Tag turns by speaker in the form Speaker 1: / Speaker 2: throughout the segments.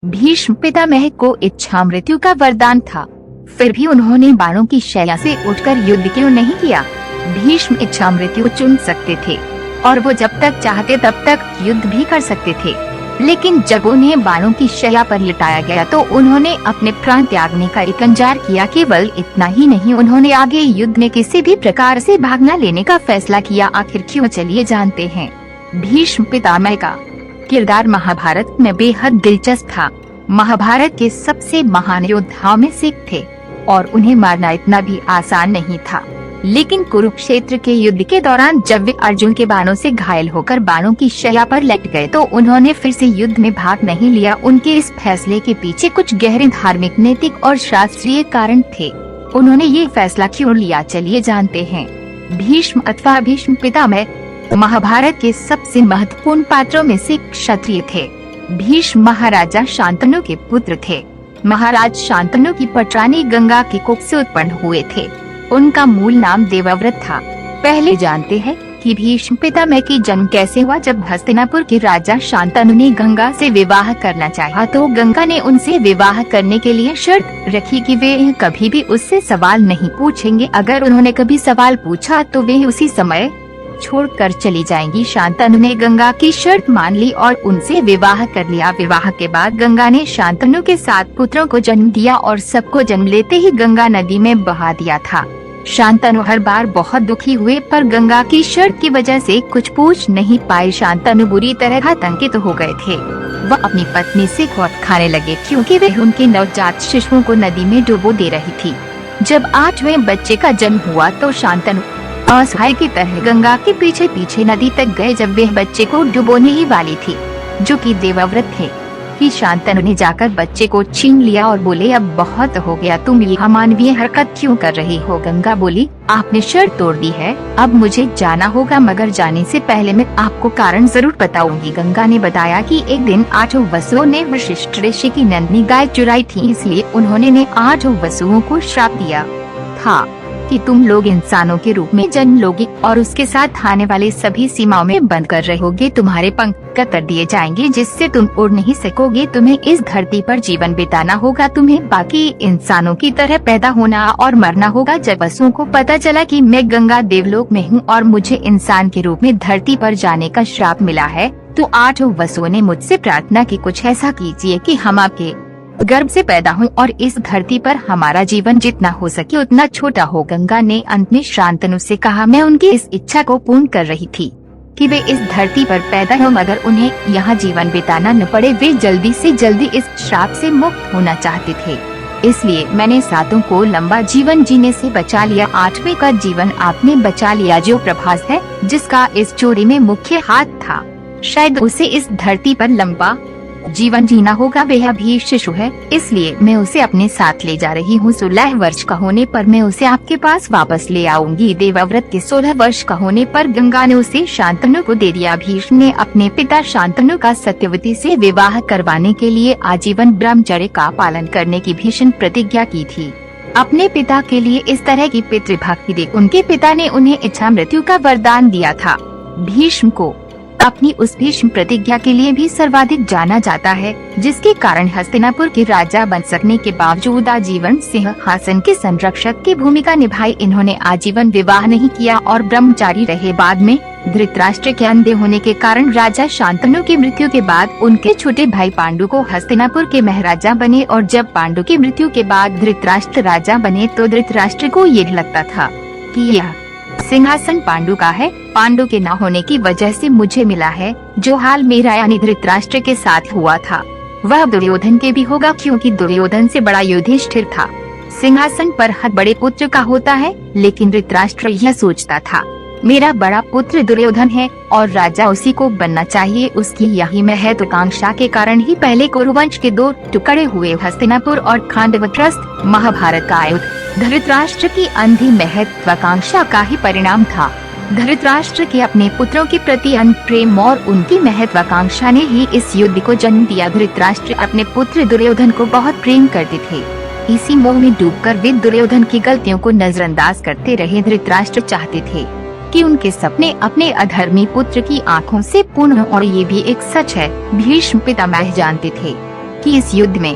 Speaker 1: भीष्म पितामह को इच्छा मृत्यु का वरदान था, फिर भी उन्होंने बाणों की शैया से उठकर युद्ध क्यों नहीं किया? भीष्म इच्छा मृत्यु चुन सकते थे और वो जब तक चाहते तब तक युद्ध भी कर सकते थे, लेकिन जब उन्हें बाणों की शैया पर लिटाया गया तो उन्होंने अपने प्राण त्यागने का इंतजार किया। केवल इतना ही नहीं, उन्होंने आगे युद्ध में किसी भी प्रकार से भाग न लेने का फैसला किया। आखिर क्यों, चलिए जानते हैं। भीष्म पितामह का किरदार महाभारत में बेहद दिलचस्प था। महाभारत के सबसे महान योद्धाओं में से थे और उन्हें मारना इतना भी आसान नहीं था, लेकिन कुरुक्षेत्र के युद्ध के दौरान जब वे अर्जुन के बाणों से घायल होकर बाणों की शैया पर लट गए तो उन्होंने फिर से युद्ध में भाग नहीं लिया। उनके इस फैसले के पीछे कुछ गहरे धार्मिक, नैतिक और शास्त्रीय कारण थे। उन्होंने ये फैसला क्यों लिया, चलिए जानते हैं। भीष्म अथवा भीष्म पितामह महाभारत के सबसे महत्वपूर्ण पात्रों में से क्षत्रिय थे। भीष्म महाराजा शांतनु के पुत्र थे। महाराज शांतनु की पटरानी गंगा की कोख से उत्पन्न हुए थे। उनका मूल नाम देवव्रत था। पहले जानते हैं कि भीष्म पितामह की जन्म कैसे हुआ। जब हस्तिनापुर के राजा शांतनु ने गंगा से विवाह करना चाहा तो गंगा ने उनसे विवाह करने के लिए शर्त रखी कि वे कभी भी उससे सवाल नहीं पूछेंगे। अगर उन्होंने कभी सवाल पूछा तो वे उसी समय छोड़कर चली जाएंगी। शांतनु ने गंगा की शर्त मान ली और उनसे विवाह कर लिया। विवाह के बाद गंगा ने शांतनु के 7 पुत्रों को जन्म दिया और सबको जन्म लेते ही गंगा नदी में बहा दिया था। शांतनु हर बार बहुत दुखी हुए, पर गंगा की शर्त की वजह से कुछ पूछ नहीं पाए। शांतनु बुरी तरह आतंकित हो गए थे। वह अपनी पत्नी से खौफ खाने लगे क्योंकि वे उनके नवजात शिशुओं को नदी में डुबो दे रही थी। जब 8वें बच्चे का जन्म हुआ तो शांतनु असहाय की तरह गंगा के पीछे पीछे नदी तक गए। जब वे बच्चे को डुबोने ही वाली थी, जो कि देवव्रत थे, कि शांतनु ने जाकर बच्चे को छीन लिया और बोले, अब बहुत हो गया, तुम यह अमानवीय हरकत क्यों कर रही हो? गंगा बोली, आपने शर्त तोड़ दी है, अब मुझे जाना होगा, मगर जाने से पहले मैं आपको कारण जरूर बताऊंगी। गंगा ने बताया कि एक दिन 8 वसुओं ने वशिष्ठ ऋषि की नंदनी गाय चुराई थी, इसलिए उन्होंने 8 वसुओं को श्राप दिया था कि तुम लोग इंसानों के रूप में जन्म लोगे और उसके साथ आने वाले सभी सीमाओं में बंद कर रहोगे। तुम्हारे पंख कतर दिए जाएंगे जिससे तुम उड़ नहीं सकोगे। तुम्हें इस धरती पर जीवन बिताना होगा। तुम्हें बाकी इंसानों की तरह पैदा होना और मरना होगा। जब वसुओं को पता चला कि मैं गंगा देवलोक में हूँ और मुझे इंसान के रूप में धरती पर जाने का श्राप मिला है, तो 8 वसुओं ने मुझसे प्रार्थना की, कुछ ऐसा कीजिए कि हम आपके गर्भ से पैदा हों और इस धरती पर हमारा जीवन जितना हो सके उतना छोटा हो। गंगा ने अंत में शांतनु से कहा, मैं उनकी इस इच्छा को पूर्ण कर रही थी कि वे इस धरती पर पैदा हो मगर उन्हें यहाँ जीवन बिताना न पड़े। वे जल्दी से जल्दी इस श्राप से मुक्त होना चाहते थे, इसलिए मैंने 7 को लंबा जीवन जीने से बचा लिया। 8वें का जीवन आपने बचा लिया, जो प्रभास है, जिसका इस चोरी में मुख्य हाथ था। शायद उसे इस धरती पर लंबा जीवन जीना होगा। वह अभी शिशु है, इसलिए मैं उसे अपने साथ ले जा रही हूँ। 16 वर्ष का होने पर मैं उसे आपके पास वापस ले आऊंगी। देवव्रत के 16 वर्ष का होने पर गंगा ने उसे शांतनु को दे दिया। भीष्म ने अपने पिता शांतनु का सत्यवती से विवाह करवाने के लिए आजीवन ब्रह्मचर्य का पालन करने की भीषण प्रतिज्ञा की थी। अपने पिता के लिए इस तरह की पितृभक्ति देख उनके पिता ने उन्हें इच्छा मृत्यु का वरदान दिया था। भीष्म को अपनी उस भीष्म प्रतिज्ञा के लिए भी सर्वाधिक जाना जाता है, जिसके कारण हस्तिनापुर के राजा बन सकने के बावजूद आजीवन सिंहासन के संरक्षक की भूमिका निभाई। इन्होंने आजीवन विवाह नहीं किया और ब्रह्मचारी रहे। बाद में धृतराष्ट्र के अंधे होने के कारण राजा शांतनु की मृत्यु के बाद उनके छोटे भाई पांडु को हस्तिनापुर के महाराजा बने और जब पांडु की मृत्यु के बाद धृतराष्ट्र राजा बने तो धृतराष्ट्र को ये लगता था कि यह सिंहासन पांडु का है। पांडु के न होने की वजह से मुझे मिला है। जो हाल मेरा यानी धृतराष्ट्र के साथ हुआ था वह दुर्योधन के भी होगा, क्योंकि दुर्योधन से बड़ा युधिष्ठिर था। सिंहासन पर हर बड़े पुत्र का होता है, लेकिन धृतराष्ट्र यह सोचता था मेरा बड़ा पुत्र दुर्योधन है और राजा उसी को बनना चाहिए। उसकी यही महत्वाकांक्षा के कारण ही पहले कुरुवंश के 2 टुकड़े हुए, हस्तिनापुर और खांडवप्रस्थ। महाभारत का युद्ध धृतराष्ट्र की अंधी महत्वाकांक्षा का ही परिणाम था। धृतराष्ट्र के अपने पुत्रों के प्रति अंध प्रेम और उनकी महत्वाकांक्षा ने ही इस युद्ध को जन्म दिया। धृतराष्ट्र अपने पुत्र दुर्योधन को बहुत प्रेम करते थे। इसी मोह में डूबकर वे दुर्योधन की गलतियों को नजरअंदाज करते रहे। धृतराष्ट्र चाहते थे कि उनके सपने अपने अधर्मी पुत्र की आंखों से पूर्ण हों और ये भी एक सच है। भीष्म पितामह जानते थे कि इस युद्ध में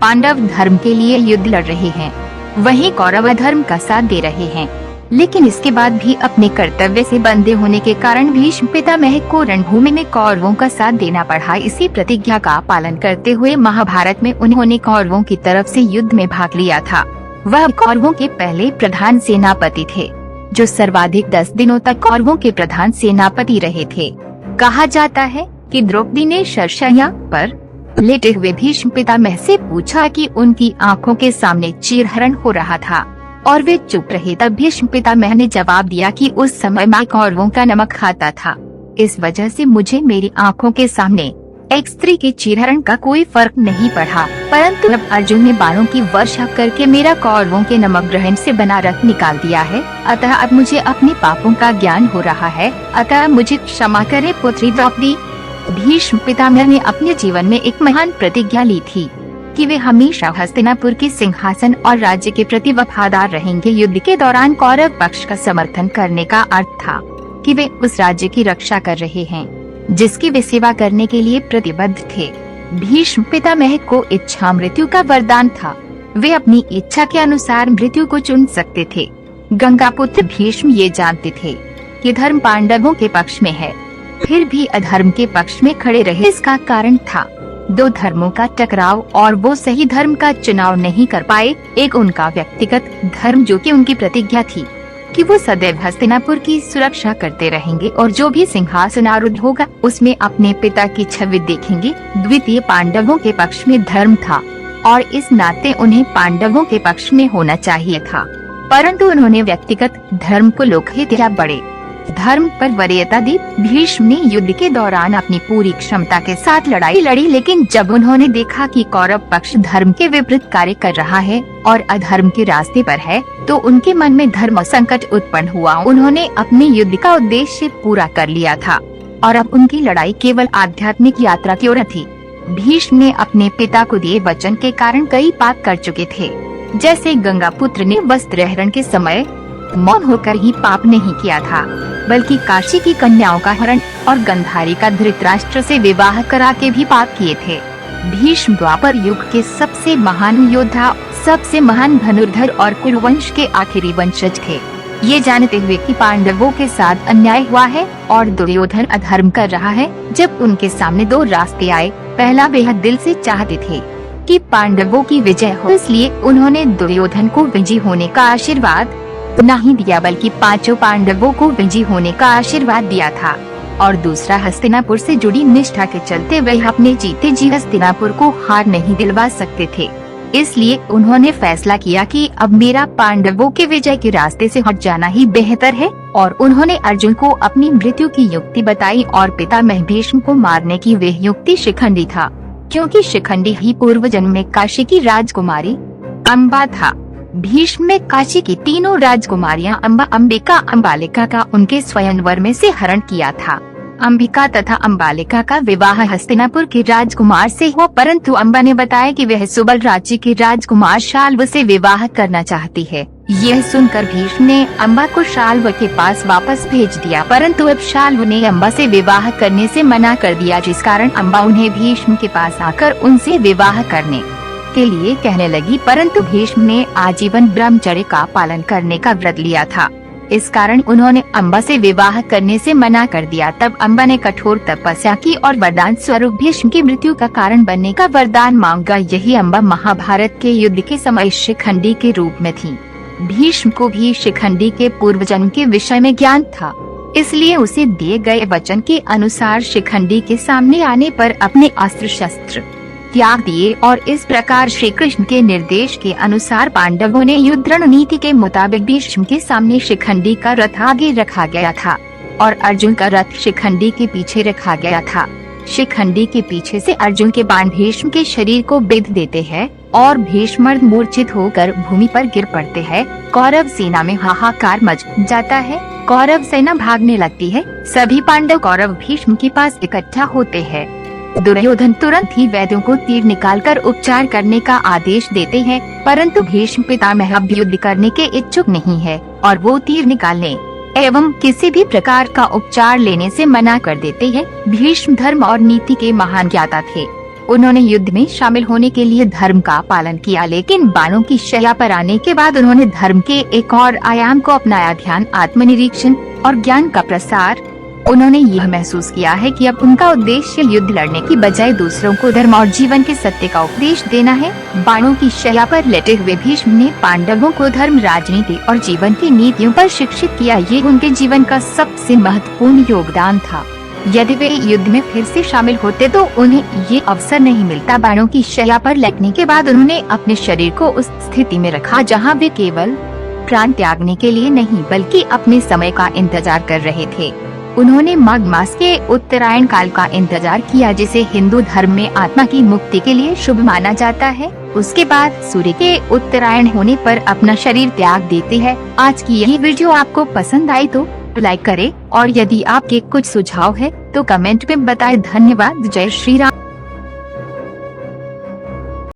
Speaker 1: पांडव धर्म के लिए युद्ध लड़ रहे हैं, वहीं कौरव अधर्म का साथ दे रहे हैं। लेकिन इसके बाद भी अपने कर्तव्य से बंधे होने के कारण भीष्म पितामह को रणभूमि में कौरवों का साथ देना पड़ा। इसी प्रतिज्ञा का पालन करते हुए महाभारत में उन्होंने कौरवों की तरफ से युद्ध में भाग लिया था। वह कौरवों के पहले प्रधान सेनापति थे, जो सर्वाधिक 10 दिनों तक कौरवों के प्रधान सेनापति रहे थे। कहा जाता है कि द्रौपदी ने शरशय्या पर लेटे हुए भीष्म पितामह से पूछा कि उनकी आंखों के सामने चीरहरण हो रहा था और वे चुप रहे। तब भीष्म पितामह ने जवाब दिया कि उस समय मैं कौरवों का नमक खाता था, इस वजह से मुझे मेरी आंखों के सामने एक स्त्री के चीरहरण का कोई फर्क नहीं पड़ा। परंतु अब अर्जुन ने बाणों की वर्षा करके मेरा कौरवों के नमक ग्रहण से बना रक्त निकाल दिया है, अतः अब मुझे अपने पापों का ज्ञान हो रहा है, अतः मुझे क्षमा करे पुत्री द्रौपदी। भीष्म पितामह ने अपने जीवन में एक महान प्रतिज्ञा ली थी कि वे हमेशा हस्तिनापुर के सिंहासन और राज्य के प्रति वफादार रहेंगे। युद्ध के दौरान कौरव पक्ष का समर्थन करने का अर्थ था कि वे उस राज्य की रक्षा कर रहे हैं जिसकी वे सेवा करने के लिए प्रतिबद्ध थे। भीष्म पितामह को इच्छा मृत्यु का वरदान था, वे अपनी इच्छा के अनुसार मृत्यु को चुन सकते थे। गंगापुत्र भीष्म ये जानते थे कि धर्म पांडवों के पक्ष में है, फिर भी अधर्म के पक्ष में खड़े रहे। इसका कारण था दो धर्मों का टकराव और वो सही धर्म का चुनाव नहीं कर पाए। एक उनका व्यक्तिगत धर्म, जो कि उनकी प्रतिज्ञा थी कि वो सदैव हस्तिनापुर की सुरक्षा करते रहेंगे और जो भी सिंहासन आरूढ़ होगा उसमें अपने पिता की छवि देखेंगे। द्वितीय पांडवों के पक्ष में धर्म था और इस नाते उन्हें पांडवों के पक्ष में होना चाहिए था, परंतु उन्होंने व्यक्तिगत धर्म को लोकहित या बड़े धर्म पर वरीयता दी। भीष्म ने युद्ध के दौरान अपनी पूरी क्षमता के साथ लड़ाई लड़ी, लेकिन जब उन्होंने देखा कि कौरव पक्ष धर्म के विपरीत कार्य कर रहा है और अधर्म के रास्ते पर है, तो उनके मन में धर्म संकट उत्पन्न हुआ। उन्होंने अपने युद्ध का उद्देश्य पूरा कर लिया था और अब उनकी लड़ाई केवल आध्यात्मिक यात्रा की ओर थी। भीष्म ने अपने पिता को दिए वचन के कारण कई पाप कर चुके थे, जैसे गंगापुत्र ने वस्त्रहरण के समय मौन होकर ही पाप नहीं किया था, बल्कि काशी की कन्याओं का हरण और गंधारी का धृतराष्ट्र से विवाह करा के भी पाप किए थे। भीष्म द्वापर युग के सबसे महान योद्धा, सबसे महान धनुर्धर और कुरुवंश के आखिरी वंशज थे। ये जानते हुए कि पांडवों के साथ अन्याय हुआ है और दुर्योधन अधर्म कर रहा है, जब उनके सामने दो रास्ते आए, पहला बेहद दिल से चाहते थे कि पांडवों की विजय हो, इसलिए उन्होंने दुर्योधन को विजयी होने का आशीर्वाद नहीं दिया, बल्कि पांचों पांडवों को विजयी होने का आशीर्वाद दिया था। और दूसरा, हस्तिनापुर से जुड़ी निष्ठा के चलते वे अपने जीते जी हस्तिनापुर को हार नहीं दिलवा सकते थे, इसलिए उन्होंने फैसला किया कि अब मेरा पांडवों के विजय के रास्ते से हट जाना ही बेहतर है। और उन्होंने अर्जुन को अपनी मृत्यु की युक्ति बताई और पितामह भीष्म को मारने की वह युक्ति शिखंडी था, क्योंकि शिखंडी ही पूर्व जन्म में काशी की राजकुमारी अम्बा था। भीष्म ने काशी की तीनों राजकुमारियां अम्बा, अंबिका, अम्बालिका का उनके स्वयंवर में से हरण किया था। अंबिका तथा अम्बालिका का विवाह हस्तिनापुर के राजकुमार से हुआ, परंतु अम्बा ने बताया कि वह सुबल राज्य के राजकुमार शाल्व से विवाह करना चाहती है। यह सुनकर भीष्म ने अम्बा को शाल्व के पास वापस भेज दिया, परंतु अब शाल्व ने अम्बा से विवाह करने से मना कर दिया, जिस कारण अम्बा उन्हें भीष्म के पास आकर उनसे विवाह करने के लिए कहने लगी। परंतु भीष्म ने आजीवन ब्रह्मचर्य का पालन करने का व्रत लिया था, इस कारण उन्होंने अम्बा से विवाह करने से मना कर दिया। तब अम्बा ने कठोर तपस्या की और वरदान स्वरूप भीष्म की मृत्यु का कारण बनने का वरदान मांगा। यही अम्बा महाभारत के युद्ध के समय शिखंडी के रूप में थी। भीष्म को भी शिखंडी के पूर्व जन्म के विषय में ज्ञान था, इसलिए उसे दिए गए वचन के अनुसार शिखंडी के सामने आने पर अपने अस्त्र शस्त्र त्याग दिए और इस प्रकार श्री कृष्ण के निर्देश के अनुसार पांडवों ने युद्ध रणनीति के मुताबिक भीष्म के सामने शिखंडी का रथ आगे रखा गया था और अर्जुन का रथ शिखंडी के पीछे रखा गया था। शिखंडी के पीछे से अर्जुन के बाण भीष्म के शरीर को बेध देते हैं और भीष्म मूर्छित होकर भूमि पर गिर पड़ते हैं। कौरव सेना में हाहाकार मच जाता है, कौरव सेना भागने लगती है। सभी पांडव कौरव भीष्म के पास इकट्ठा होते हैं। दुर्योधन तुरंत ही वैद्यों को तीर निकालकर उपचार करने का आदेश देते हैं, परंतु भीष्म पितामह अब युद्ध करने के इच्छुक नहीं है और वो तीर निकालने एवं किसी भी प्रकार का उपचार लेने से मना कर देते हैं। भीष्म धर्म और नीति के महान ज्ञाता थे, उन्होंने युद्ध में शामिल होने के लिए धर्म का पालन किया, लेकिन बाणों की शैया पर आने के बाद उन्होंने धर्म के एक और आयाम को अपनाया, ध्यान, आत्मनिरीक्षण और ज्ञान का प्रसार। उन्होंने यह महसूस किया है कि अब उनका उद्देश्य युद्ध लड़ने की बजाय दूसरों को धर्म और जीवन के सत्य का उपदेश देना है। बाणों की शैया पर लेटे हुए भीष्म ने पांडवों को धर्म, राजनीति और जीवन की नीतियों पर शिक्षित किया। ये उनके जीवन का सबसे महत्वपूर्ण योगदान था। यदि वे युद्ध में फिर से शामिल होते तो उन्हें ये अवसर नहीं मिलता। बाणों की शैया पर लेटने के बाद उन्होंने अपने शरीर को उस स्थिति में रखा जहाँ वे केवल प्राण त्यागने के लिए नहीं बल्कि अपने समय का इंतजार कर रहे थे। उन्होंने माघ मास के उत्तरायण काल का इंतजार किया, जिसे हिंदू धर्म में आत्मा की मुक्ति के लिए शुभ माना जाता है। उसके बाद सूर्य के उत्तरायण होने पर अपना शरीर त्याग देते हैं। आज की यही वीडियो आपको पसंद आई तो लाइक करें और यदि आपके कुछ सुझाव है तो कमेंट में बताएं। धन्यवाद। जय श्री राम।